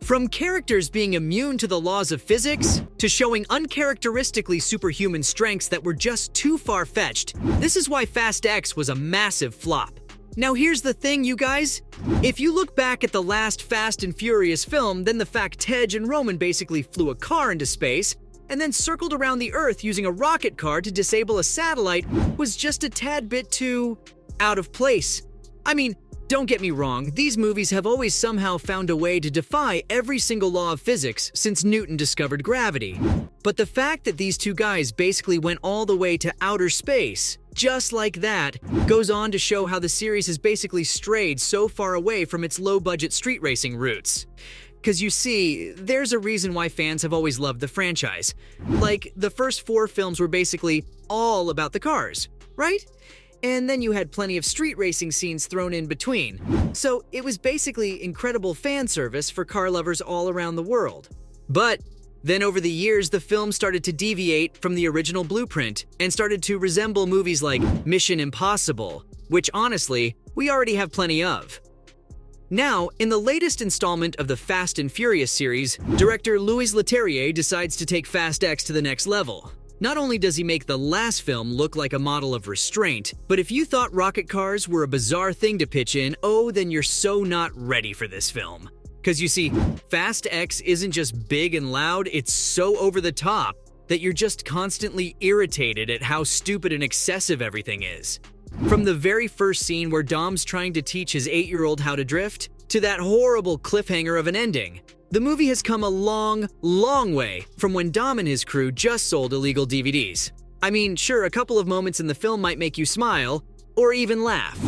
From characters being immune to the laws of physics, to showing uncharacteristically superhuman strengths that were just too far-fetched, this is why Fast X was a massive flop. Now here's the thing, you guys. If you look back at the last Fast and Furious film, then the fact Tej and Roman basically flew a car into space and then circled around the Earth using a rocket car to disable a satellite was just a tad bit too out of place. I mean, don't get me wrong, these movies have always somehow found a way to defy every single law of physics since Newton discovered gravity. But the fact that these two guys basically went all the way to outer space, just like that, goes on to show how the series has basically strayed so far away from its low-budget street racing roots. Because you see, there's a reason why fans have always loved the franchise. Like, the first 4 films were basically all about the cars, right? And then you had plenty of street racing scenes thrown in between. So it was basically incredible fan service for car lovers all around the world. But then over the years, the film started to deviate from the original blueprint and started to resemble movies like Mission Impossible, which honestly, we already have plenty of. Now, in the latest installment of the Fast and Furious series, director Louis Leterrier decides to take Fast X to the next level. Not only does he make the last film look like a model of restraint, but if you thought rocket cars were a bizarre thing to pitch in, oh, then you're so not ready for this film. Because you see, Fast X isn't just big and loud, it's so over the top that you're just constantly irritated at how stupid and excessive everything is. From the very first scene where Dom's trying to teach his 8-year-old how to drift, to that horrible cliffhanger of an ending, the movie has come a long, long way from when Dom and his crew just sold illegal DVDs. I mean, sure, a couple of moments in the film might make you smile, or even laugh.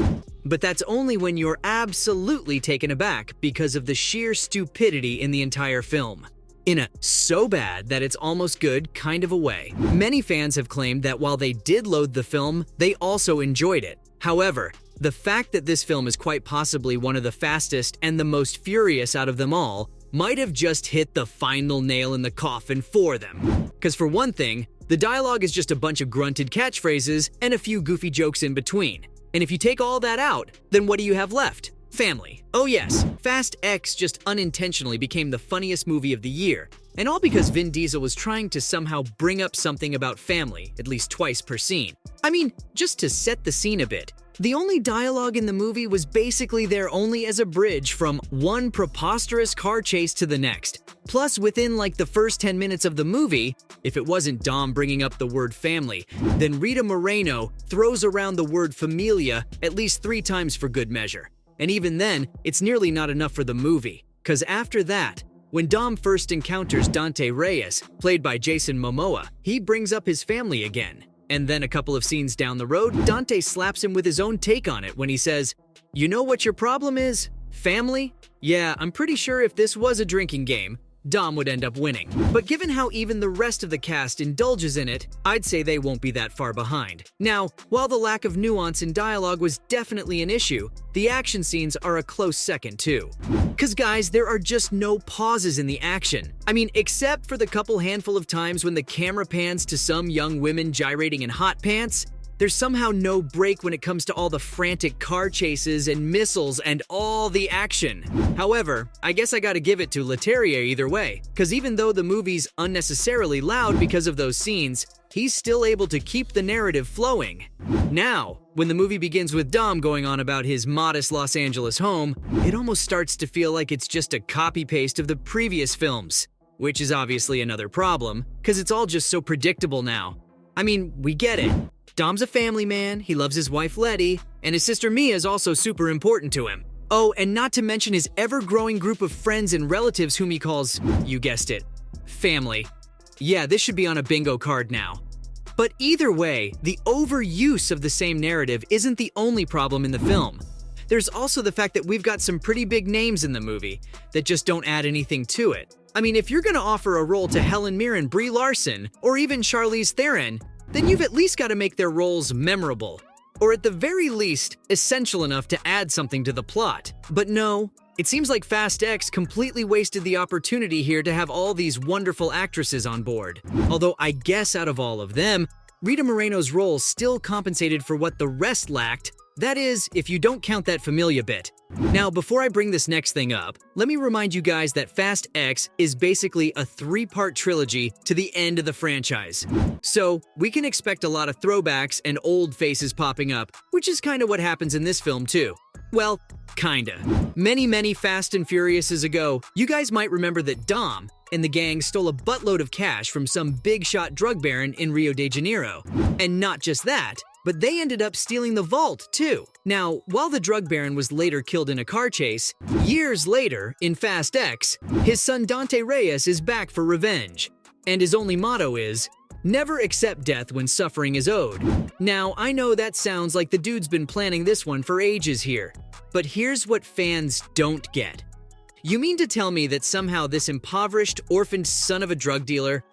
But that's only when you're absolutely taken aback because of the sheer stupidity in the entire film. In a so bad that it's almost good kind of a way. Many fans have claimed that while they did loathe the film, they also enjoyed it. However, the fact that this film is quite possibly one of the fastest and the most furious out of them all might have just hit the final nail in the coffin for them. Because for one thing, the dialogue is just a bunch of grunted catchphrases and a few goofy jokes in between. And if you take all that out, then what do you have left? Family. Oh yes, Fast X just unintentionally became the funniest movie of the year. And all because Vin Diesel was trying to somehow bring up something about family, at least twice per scene. I mean, just to set the scene a bit, the only dialogue in the movie was basically there only as a bridge from one preposterous car chase to the next. Plus, within like the first 10 minutes of the movie, if it wasn't Dom bringing up the word family, then Rita Moreno throws around the word familia at least 3 times for good measure. And even then, it's nearly not enough for the movie. Cause after that, when Dom first encounters Dante Reyes, played by Jason Momoa, he brings up his family again. And then a couple of scenes down the road, Dante slaps him with his own take on it when he says, "You know what your problem is? Family? Yeah, I'm pretty sure if this was a drinking game, Dom would end up winning." But given how even the rest of the cast indulges in it, I'd say they won't be that far behind. Now, while the lack of nuance in dialogue was definitely an issue, the action scenes are a close second too. Cause guys, there are just no pauses in the action. I mean, except for the couple handful of times when the camera pans to some young women gyrating in hot pants, there's somehow no break when it comes to all the frantic car chases and missiles and all the action. However, I guess I gotta give it to Leterrier either way, cause even though the movie's unnecessarily loud because of those scenes, he's still able to keep the narrative flowing. Now, when the movie begins with Dom going on about his modest Los Angeles home, it almost starts to feel like it's just a copy-paste of the previous films, which is obviously another problem, cause it's all just so predictable now. I mean, we get it. Dom's a family man, he loves his wife Letty, and his sister Mia is also super important to him. Oh, and not to mention his ever-growing group of friends and relatives whom he calls, you guessed it, family. Yeah, this should be on a bingo card now. But either way, the overuse of the same narrative isn't the only problem in the film. There's also the fact that we've got some pretty big names in the movie that just don't add anything to it. I mean, if you're gonna offer a role to Helen Mirren, Brie Larson, or even Charlize Theron, then you've at least got to make their roles memorable, or at the very least, essential enough to add something to the plot. But no, it seems like Fast X completely wasted the opportunity here to have all these wonderful actresses on board. Although I guess out of all of them, Rita Moreno's role still compensated for what the rest lacked That is, if you don't count that Familia bit. Now, before I bring this next thing up, let me remind you guys that Fast X is basically a 3-part trilogy to the end of the franchise. So, we can expect a lot of throwbacks and old faces popping up, which is kinda what happens in this film too. Well, kinda. Many Fast and Furiouses ago, you guys might remember that Dom and the gang stole a buttload of cash from some big-shot drug baron in Rio de Janeiro. And not just that, but they ended up stealing the vault, too. Now, while the drug baron was later killed in a car chase, years later, in Fast X, his son Dante Reyes is back for revenge. And his only motto is, never accept death when suffering is owed. Now, I know that sounds like the dude's been planning this one for ages here, but here's what fans don't get. You mean to tell me that somehow this impoverished, orphaned son of a drug dealer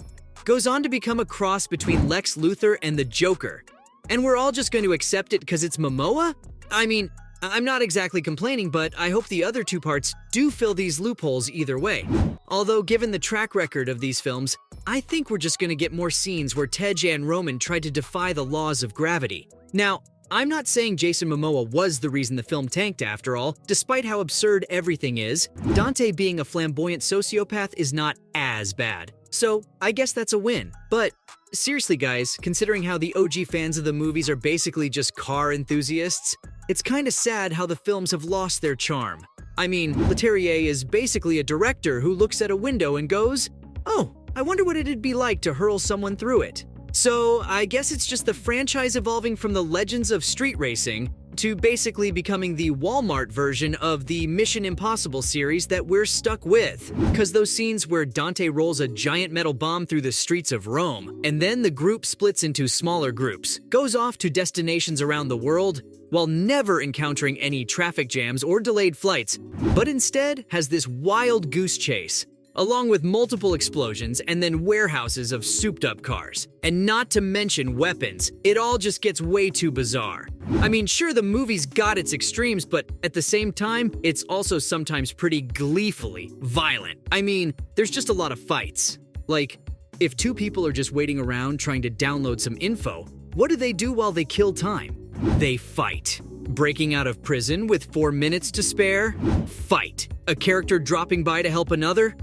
goes on to become a cross between Lex Luthor and the Joker? And we're all just going to accept it because it's Momoa? I mean, I'm not exactly complaining, but I hope the other 2 parts do fill these loopholes either way. Although, given the track record of these films, I think we're just going to get more scenes where Tej and Roman tried to defy the laws of gravity. Now, I'm not saying Jason Momoa was the reason the film tanked after all. Despite how absurd everything is, Dante being a flamboyant sociopath is not as bad. So, I guess that's a win. But seriously guys, considering how the OG fans of the movies are basically just car enthusiasts, it's kinda sad how the films have lost their charm. I mean, Leterrier is basically a director who looks at a window and goes, "Oh, I wonder what it'd be like to hurl someone through it." So, I guess it's just the franchise evolving from the Legends of Street Racing to basically becoming the Walmart version of the Mission Impossible series that we're stuck with. Cause those scenes where Dante rolls a giant metal bomb through the streets of Rome, and then the group splits into smaller groups, goes off to destinations around the world, while never encountering any traffic jams or delayed flights, but instead has this wild goose chase, along with multiple explosions and then warehouses of souped-up cars. And not to mention weapons. It all just gets way too bizarre. I mean, sure, the movie's got its extremes, but at the same time, it's also sometimes pretty gleefully violent. I mean, there's just a lot of fights. Like, if 2 people are just waiting around trying to download some info, what do they do while they kill time? They fight. Breaking out of prison with 4 minutes to spare? Fight. A character dropping by to help another?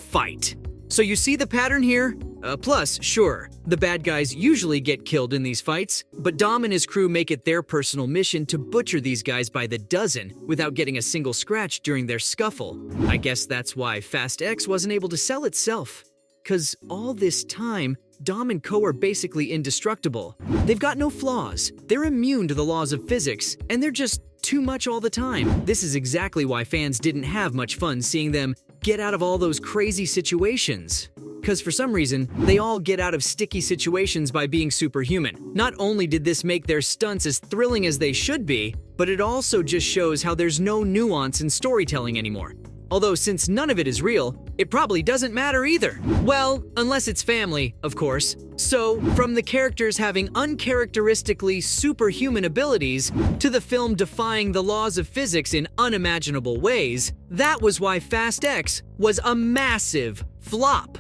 Fight. So you see the pattern here? Plus, sure, the bad guys usually get killed in these fights, but Dom and his crew make it their personal mission to butcher these guys by the dozen without getting a single scratch during their scuffle. I guess that's why Fast X wasn't able to sell itself. 'Cause all this time, Dom and Co are basically indestructible. They've got no flaws, they're immune to the laws of physics, and they're just too much all the time. This is exactly why fans didn't have much fun seeing them get out of all those crazy situations. Because for some reason, they all get out of sticky situations by being superhuman. Not only did this make their stunts as thrilling as they should be, but it also just shows how there's no nuance in storytelling anymore. Although since none of it is real, it probably doesn't matter either. Well, unless it's family, of course. So, from the characters having uncharacteristically superhuman abilities to the film defying the laws of physics in unimaginable ways, that was why Fast X was a massive flop.